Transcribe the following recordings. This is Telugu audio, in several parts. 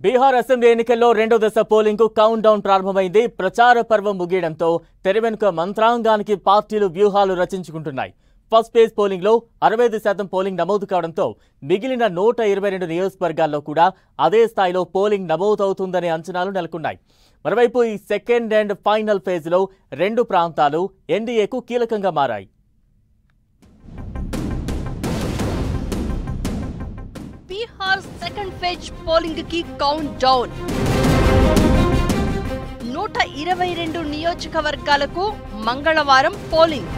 బీహార్ అసెంబ్లీ ఎన్నికల్లో రెండో దశ పోలింగ్ కు కౌంట్ డౌన్ ప్రారంభమైంది. ప్రచార పర్వం ముగియడంతో తెరవెనుక మంత్రాంగానికి పార్టీలు వ్యూహాలు రచించుకుంటున్నాయి. ఫస్ట్ ఫేజ్ పోలింగ్ లో 65% పోలింగ్ నమోదు కావడంతో మిగిలిన 122 నియోజకవర్గాల్లో కూడా అదే స్థాయిలో పోలింగ్ నమోదవుతుందనే అంచనాలు నెలకొన్నాయి. మరోవైపు ఈ సెకండ్ అండ్ ఫైనల్ ఫేజ్ లో రెండు ప్రాంతాలు ఎన్డీఏకు కీలకంగా మారాయి. బీహార్ సెకండ్ ఫేజ్ పోలింగ్ కి కౌంట్ డౌన్. 122 నియోజకవర్గాలకు మంగళవారం పోలింగ్.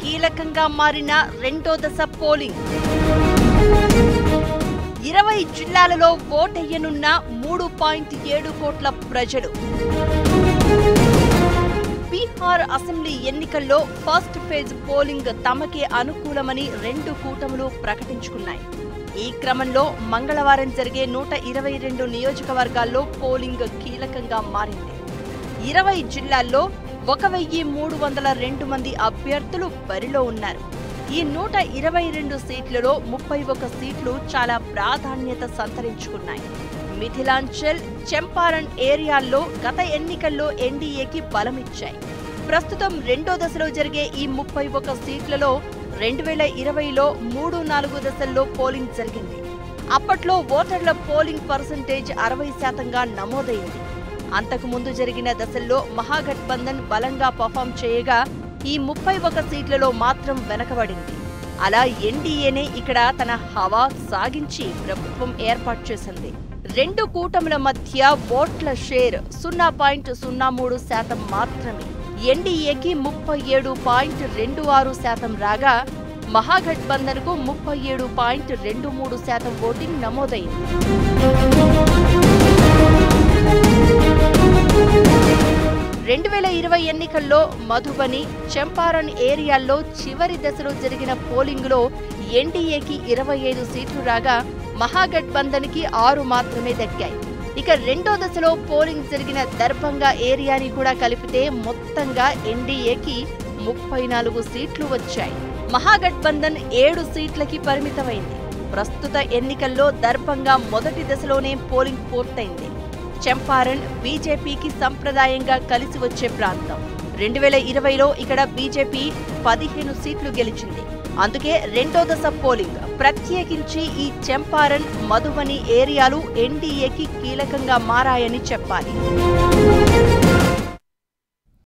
కీలకంగా మారిన రెండో దశ పోలింగ్. 20 జిల్లాలలో ఓటెయ్యనున్న 3.7 కోట్ల ప్రజలు. బీహార్ అసెంబ్లీ ఎన్నికల్లో ఫస్ట్ ఫేజ్ పోలింగ్ తమకే అనుకూలమని రెండు కూటములు ప్రకటించుకున్నాయి. ఈ క్రమంలో మంగళవారం జరిగే 122 నియోజకవర్గాల్లో పోలింగ్ కీలకంగా మారింది. 20 జిల్లాల్లో 1302 మంది అభ్యర్థులు బరిలో ఉన్నారు. ఈ 122 సీట్లలో 31 సీట్లు చాలా ప్రాధాన్యత సంతరించుకున్నాయి. మిథిలాంచల్, చంపారణ్ ఏరియాల్లో గత ఎన్నికల్లో ఎన్డీఏకి బలమిచ్చాయి. ప్రస్తుతం రెండో దశలో జరిగే ఈ 31 సీట్లలో 2020లో 3-4 దశల్లో పోలింగ్ జరిగింది. అప్పట్లో ఓటర్ల పోలింగ్ పర్సెంటేజ్ 60%గా నమోదైంది. అంతకుముందు జరిగిన దశల్లో మహాగఠబంధన్ బలంగా పర్ఫామ్ చేయగా ఈ 31 సీట్లలో మాత్రం వెనకబడింది. అలా ఎన్డీఏనే ఇక్కడ తన హవా సాగించి ప్రభుత్వం ఏర్పాటు చేసింది. రెండు కూటముల మధ్య ఓట్ల షేర్ 0.03% మాత్రమే. ఎన్డీఏకి 37.26% రాగా మహాగఠబంధన్కు 37.23% ఓటింగ్ నమోదైంది. 2020 ఎన్నికల్లో మధుబని, చంపారణ్ ఏరియాల్లో చివరి దశలో జరిగిన పోలింగులో ఎన్డీఏకి 25 సీట్లు రాగా మహాగఠబంధన్కి 6 మాత్రమే దక్కాయి. ఇక రెండో దశలో పోలింగ్ జరిగిన దర్భంగా ఏరియాని కూడా కలిపితే మొత్తంగా ఎన్డీఏకి 34 సీట్లు వచ్చాయి. మహాగఠబంధన్ 7 సీట్లకి పరిమితమైంది. ప్రస్తుత ఎన్నికల్లో దర్భంగా మొదటి దశలోనే పోలింగ్ పూర్తయింది. చంపారణ్ బీజేపీకి సంప్రదాయంగా కలిసి వచ్చే ప్రాంతం. 2020లో ఇక్కడ బీజేపీ 15 సీట్లు గెలిచింది. అందుకే రెండో దశ పోలింగ్ ప్రత్యేకించి ఈ చంపారణ్, మధుబని ఏరియాలు ఎన్డీఏకి కీలకంగా మారాయని చెప్పాలి.